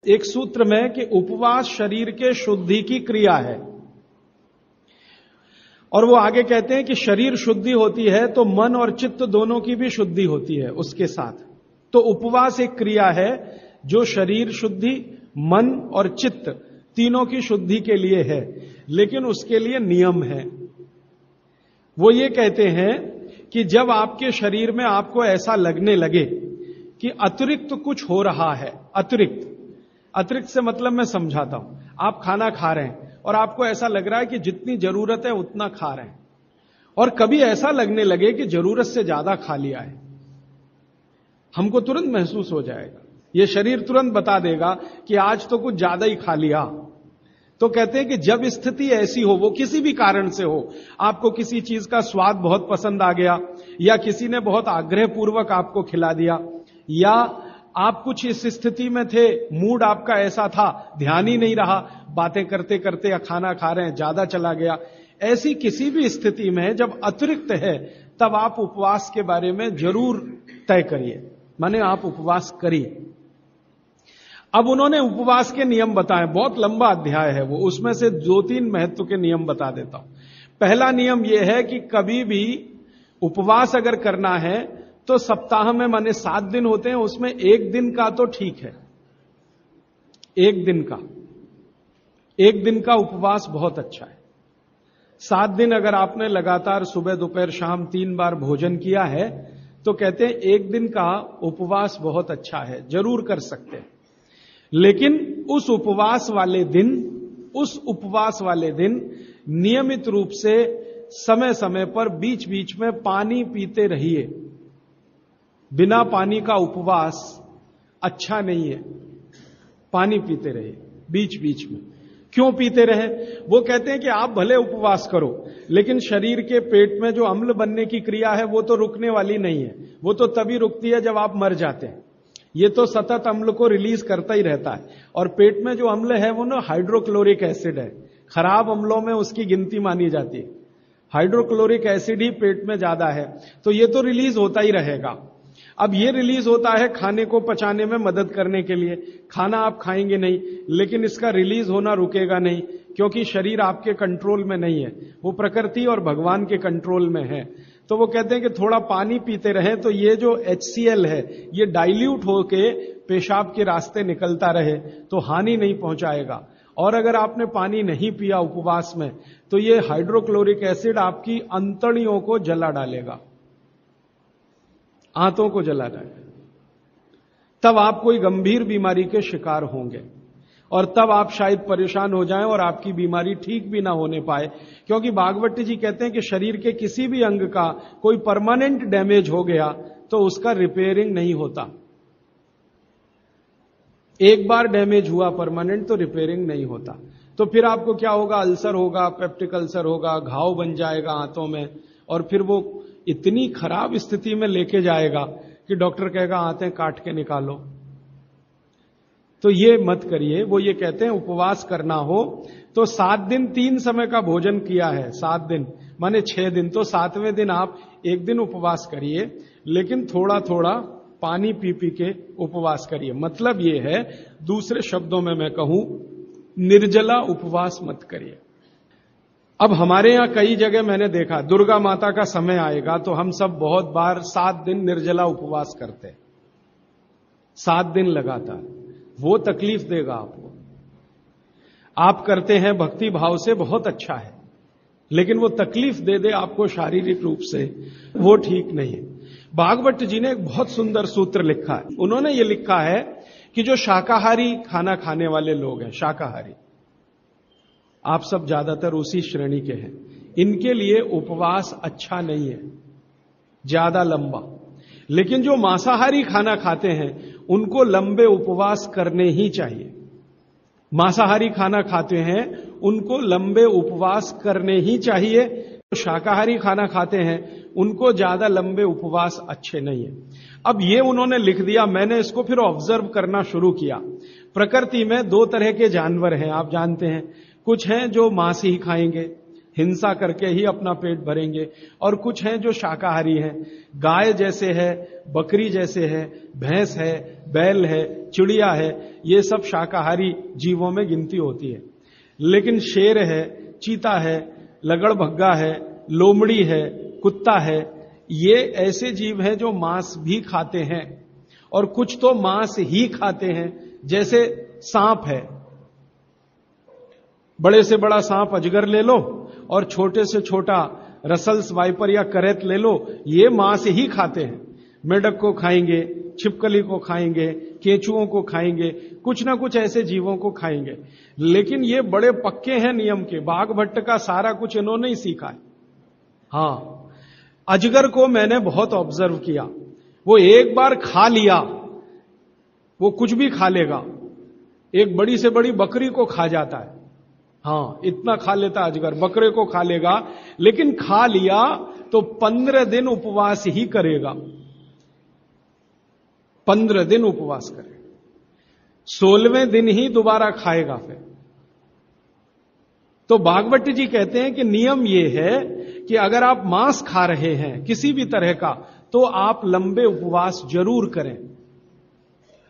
एक सूत्र में कि उपवास शरीर के शुद्धि की क्रिया है, और वो आगे कहते हैं कि शरीर शुद्धि होती है तो मन और चित्त दोनों की भी शुद्धि होती है उसके साथ। तो उपवास एक क्रिया है जो शरीर शुद्धि, मन और चित्त तीनों की शुद्धि के लिए है, लेकिन उसके लिए नियम है। वो ये कहते हैं कि जब आपके शरीर में आपको ऐसा लगने लगे कि अतिरिक्त कुछ हो रहा है, अतिरिक्त से मतलब मैं समझाता हूं, आप खाना खा रहे हैं और आपको ऐसा लग रहा है कि जितनी जरूरत है उतना खा रहे हैं, और कभी ऐसा लगने लगे कि जरूरत से ज्यादा खा लिया है, हमको तुरंत महसूस हो जाएगा, यह शरीर तुरंत बता देगा कि आज तो कुछ ज्यादा ही खा लिया। तो कहते हैं कि जब स्थिति ऐसी हो, वो किसी भी कारण से हो, आपको किसी चीज का स्वाद बहुत पसंद आ गया, या किसी ने बहुत आग्रहपूर्वक आपको खिला दिया, या आप कुछ इस स्थिति में थे, मूड आपका ऐसा था, ध्यान ही नहीं रहा, बातें करते करते या खाना खा रहे हैं ज्यादा चला गया, ऐसी किसी भी स्थिति में जब अतिरिक्त है तब आप उपवास के बारे में जरूर तय करिए, माने आप उपवास करिए। अब उन्होंने उपवास के नियम बताए, बहुत लंबा अध्याय है वो, उसमें से 2-3 महत्व के नियम बता देता हूं। पहला नियम यह है कि कभी भी उपवास अगर करना है तो सप्ताह में माने 7 दिन होते हैं, उसमें एक दिन का तो ठीक है, एक दिन का उपवास बहुत अच्छा है। 7 दिन अगर आपने लगातार सुबह दोपहर शाम 3 बार भोजन किया है तो कहते हैं एक दिन का उपवास बहुत अच्छा है, जरूर कर सकते हैं। लेकिन उस उपवास वाले दिन नियमित रूप से समय समय पर बीच बीच में पानी पीते रहिए। बिना पानी का उपवास अच्छा नहीं है, पानी पीते रहिए बीच बीच में। क्यों पीते रहे? वो कहते हैं कि आप भले उपवास करो, लेकिन शरीर के पेट में जो अम्ल बनने की क्रिया है वो तो रुकने वाली नहीं है, वो तो तभी रुकती है जब आप मर जाते हैं। ये तो सतत अम्ल को रिलीज करता ही रहता है, और पेट में जो अम्ल है वो ना हाइड्रोक्लोरिक एसिड है, खराब अम्लों में उसकी गिनती मानी जाती है, हाइड्रोक्लोरिक एसिड ही पेट में ज्यादा है, तो ये तो रिलीज होता ही रहेगा। अब ये रिलीज होता है खाने को पचाने में मदद करने के लिए, खाना आप खाएंगे नहीं, लेकिन इसका रिलीज होना रुकेगा नहीं, क्योंकि शरीर आपके कंट्रोल में नहीं है, वो प्रकृति और भगवान के कंट्रोल में है। तो वो कहते हैं कि थोड़ा पानी पीते रहें, तो ये जो HCl है ये डाइल्यूट होके पेशाब के रास्ते निकलता रहे तो हानि नहीं पहुंचाएगा। और अगर आपने पानी नहीं पिया उपवास में तो ये हाइड्रोक्लोरिक एसिड आपकी अंतड़ियों को जला डालेगा, आंतों को जला डालेगा, तब आप कोई गंभीर बीमारी के शिकार होंगे, और तब आप शायद परेशान हो जाएं और आपकी बीमारी ठीक भी ना होने पाए। क्योंकि भागवत जी कहते हैं कि शरीर के किसी भी अंग का कोई परमानेंट डैमेज हो गया तो उसका रिपेयरिंग नहीं होता। एक बार डैमेज हुआ परमानेंट तो रिपेयरिंग नहीं होता। तो फिर आपको क्या होगा? अल्सर होगा, पेप्टिक अल्सर होगा, घाव बन जाएगा आंतों में, और फिर वो इतनी खराब स्थिति में लेके जाएगा कि डॉक्टर कहेगा आंतें काट के निकालो। तो ये मत करिए। वो ये कहते हैं उपवास करना हो तो 7 दिन 3 समय का भोजन किया है, 7 दिन माने 6 दिन, तो 7वें दिन आप एक दिन उपवास करिए, लेकिन थोड़ा थोड़ा पानी पी पी के उपवास करिए। मतलब ये है, दूसरे शब्दों में मैं कहूं, निर्जला उपवास मत करिए। अब हमारे यहां कई जगह मैंने देखा, दुर्गा माता का समय आएगा तो हम सब बहुत बार 7 दिन निर्जला उपवास करते हैं, 7 दिन लगातार। वो तकलीफ देगा आपको। आप करते हैं भक्ति भाव से, बहुत अच्छा है, लेकिन वो तकलीफ दे दे आपको शारीरिक रूप से, वो ठीक नहीं है। भागवत जी ने एक बहुत सुंदर सूत्र लिखा है। उन्होंने ये लिखा है कि जो शाकाहारी खाना खाने वाले लोग हैं, शाकाहारी, आप सब ज्यादातर उसी श्रेणी के हैं, इनके लिए उपवास अच्छा नहीं है ज्यादा लंबा। लेकिन जो मांसाहारी खाना खाते हैं उनको लंबे उपवास करने ही चाहिए। मांसाहारी खाना खाते हैं उनको लंबे उपवास करने ही चाहिए। जो शाकाहारी खाना खाते हैं उनको ज्यादा लंबे उपवास अच्छे नहीं है। अब ये उन्होंने लिख दिया, मैंने इसको फिर ऑब्जर्व करना शुरू किया। प्रकृति में 2 तरह के जानवर हैं, आप जानते हैं। कुछ हैं जो मांस ही खाएंगे, हिंसा करके ही अपना पेट भरेंगे। और कुछ हैं जो शाकाहारी हैं, गाय जैसे है, बकरी जैसे है, भैंस है, बैल है, चिड़िया है, ये सब शाकाहारी जीवों में गिनती होती है। लेकिन शेर है, चीता है, लगड़भग्गा है, लोमड़ी है, कुत्ता है, ये ऐसे जीव हैं जो मांस भी खाते हैं, और कुछ तो मांस ही खाते हैं। जैसे सांप है, बड़े से बड़ा सांप अजगर ले लो और छोटे से छोटा रसल्स, वाइपर या करेत ले लो, ये मांस ही खाते हैं। मेढक को खाएंगे, छिपकली को खाएंगे, केंचुओं को खाएंगे, कुछ ना कुछ ऐसे जीवों को खाएंगे। लेकिन ये बड़े पक्के हैं नियम के। बाघ भट्ट का सारा कुछ इन्होंने ही सीखा है। हां, अजगर को मैंने बहुत ऑब्जर्व किया, वो एक बार खा लिया, वो कुछ भी खा लेगा। एक बड़ी से बड़ी बकरी को खा जाता है, हां, इतना खा लेता अजगर, बकरे को खा लेगा। लेकिन खा लिया तो 15 दिन उपवास ही करेगा, 15 दिन उपवास करेगा, 16वें दिन ही दोबारा खाएगा फिर। तो भागवत जी कहते हैं कि नियम यह है कि अगर आप मांस खा रहे हैं किसी भी तरह का, तो आप लंबे उपवास जरूर करें।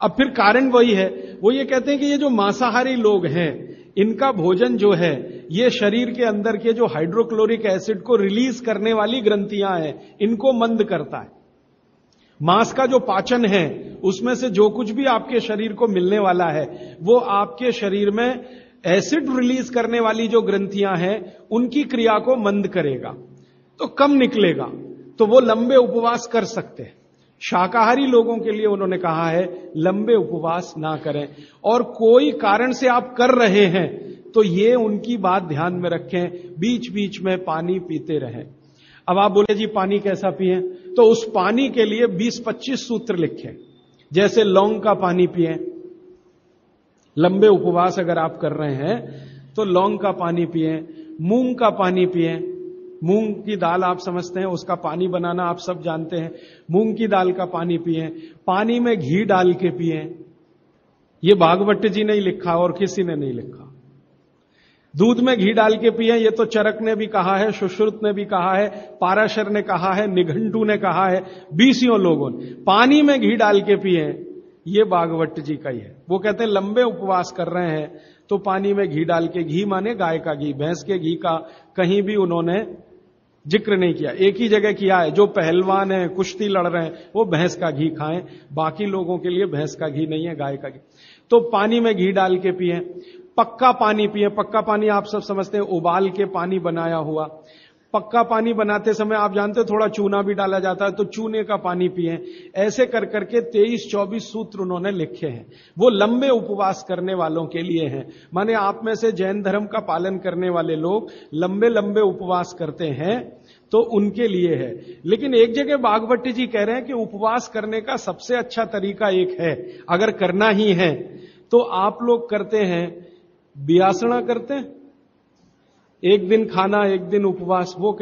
अब फिर कारण वही है, वो ये कहते हैं कि ये जो मांसाहारी लोग हैं, इनका भोजन जो है ये शरीर के अंदर के जो हाइड्रोक्लोरिक एसिड को रिलीज करने वाली ग्रंथियां हैं, इनको मंद करता है। मांस का जो पाचन है, उसमें से जो कुछ भी आपके शरीर को मिलने वाला है, वो आपके शरीर में एसिड रिलीज करने वाली जो ग्रंथियां हैं, उनकी क्रिया को मंद करेगा, तो कम निकलेगा, तो वो लंबे उपवास कर सकते हैं। शाकाहारी लोगों के लिए उन्होंने कहा है लंबे उपवास ना करें। और कोई कारण से आप कर रहे हैं तो ये उनकी बात ध्यान में रखें, बीच बीच में पानी पीते रहें। अब आप बोले जी पानी कैसा पिएं, तो उस पानी के लिए 20-25 सूत्र लिखे। जैसे लौंग का पानी पिएं, लंबे उपवास अगर आप कर रहे हैं तो लौंग का पानी पिएं, मूंग का पानी पिएं। मूंग की दाल आप समझते हैं, उसका पानी बनाना आप सब जानते हैं। मूंग की दाल का पानी पिएं, पानी में घी डाल के पिएं। ये भागवत जी ने ही लिखा और किसी ने नहीं लिखा। दूध में घी डाल के पिएं, ये तो चरक ने भी कहा है, सुश्रुत ने भी कहा है, पाराशर ने कहा है, निघंटू ने कहा है, 20 लोगों ने। पानी में घी डाल के पिएं, ये भागवत जी का ही है। वो कहते हैं लंबे उपवास कर रहे हैं तो पानी में घी डाल के, घी माने गाय का घी, भैंस के घी का कहीं भी उन्होंने जिक्र नहीं किया। एक ही जगह किया है, जो पहलवान है, कुश्ती लड़ रहे हैं, वो भैंस का घी खाएं, बाकी लोगों के लिए भैंस का घी नहीं है, गाय का घी। तो पानी में घी डाल के पिए, पक्का पानी पिए। पक्का पानी आप सब समझते हैं, उबाल के पानी बनाया हुआ। पक्का पानी बनाते समय आप जानते हो थोड़ा चूना भी डाला जाता है, तो चूने का पानी पिए। ऐसे कर करके 23-24 सूत्र उन्होंने लिखे हैं। वो लंबे उपवास करने वालों के लिए हैं। माने आप में से जैन धर्म का पालन करने वाले लोग लंबे लंबे उपवास करते हैं तो उनके लिए है। लेकिन एक जगह भागवत जी कह रहे हैं कि उपवास करने का सबसे अच्छा तरीका एक है, अगर करना ही है तो आप लोग करते हैं, बियासना करते हैं, एक दिन खाना एक दिन उपवास। वो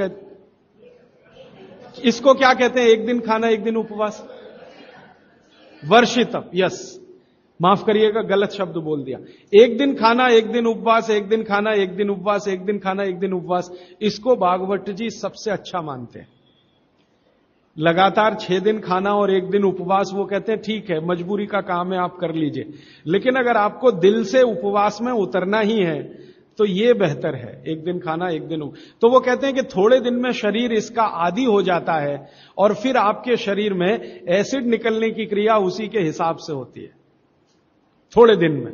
इसको क्या कहते हैं, एक दिन खाना एक दिन उपवास? वर्षितम। यस, माफ करिएगा, गलत शब्द बोल दिया। एक दिन खाना एक दिन उपवास, एक दिन खाना एक दिन उपवास, एक दिन खाना एक दिन उपवास, इसको भागवत जी सबसे अच्छा मानते हैं। लगातार 6 दिन खाना और एक दिन उपवास, वो कहते हैं ठीक है, मजबूरी का काम है, आप कर लीजिए। लेकिन अगर आपको दिल से उपवास में उतरना ही है तो ये बेहतर है, एक दिन खाना एक दिन तो वो कहते हैं कि थोड़े दिन में शरीर इसका आदी हो जाता है और फिर आपके शरीर में एसिड निकलने की क्रिया उसी के हिसाब से होती है। थोड़े दिन में,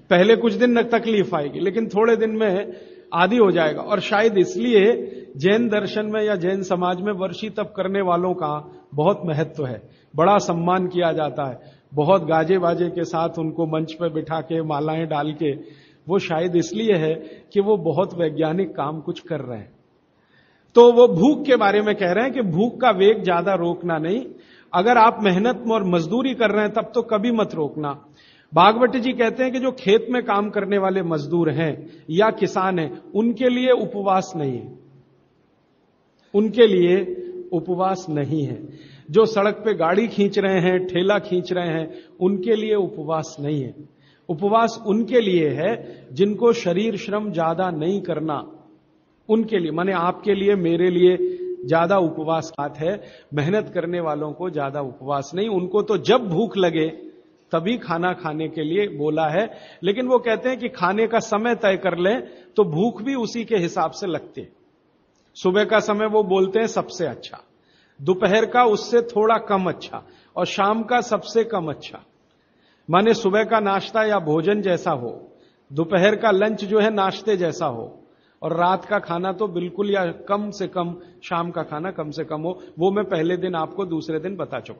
पहले कुछ दिन तकलीफ आएगी, लेकिन थोड़े दिन में आदी हो जाएगा। और शायद इसलिए जैन दर्शन में या जैन समाज में वर्षी तप करने वालों का बहुत महत्व है, बड़ा सम्मान किया जाता है। बहुत गाजे बाजे के साथ उनको मंच पर बिठा के, मालाएं डाल के, वो शायद इसलिए है कि वो बहुत वैज्ञानिक काम कुछ कर रहे हैं। तो वो भूख के बारे में कह रहे हैं कि भूख का वेग ज्यादा रोकना नहीं, अगर आप मेहनत और मजदूरी कर रहे हैं तब तो कभी मत रोकना। भागवत जी कहते हैं कि जो खेत में काम करने वाले मजदूर हैं या किसान हैं, उनके लिए उपवास नहीं है, उनके लिए उपवास नहीं है। जो सड़क पे गाड़ी खींच रहे हैं, ठेला खींच रहे हैं, उनके लिए उपवास नहीं है। उपवास उनके लिए है जिनको शरीर श्रम ज्यादा नहीं करना, उनके लिए, माने आपके लिए, मेरे लिए ज्यादा उपवास बात है, मेहनत करने वालों को ज्यादा उपवास नहीं। उनको तो जब भूख लगे तभी खाना खाने के लिए बोला है, लेकिन वो कहते हैं कि खाने का समय तय कर लें तो भूख भी उसी के हिसाब से लगती है। सुबह का समय वो बोलते हैं सबसे अच्छा, दोपहर का उससे थोड़ा कम अच्छा, और शाम का सबसे कम अच्छा। माने सुबह का नाश्ता या भोजन जैसा हो, दोपहर का लंच जो है नाश्ते जैसा हो, और रात का खाना तो बिल्कुल या कम से कम, शाम का खाना कम से कम हो। वो मैं पहले दिन आपको दूसरे दिन बता चुका।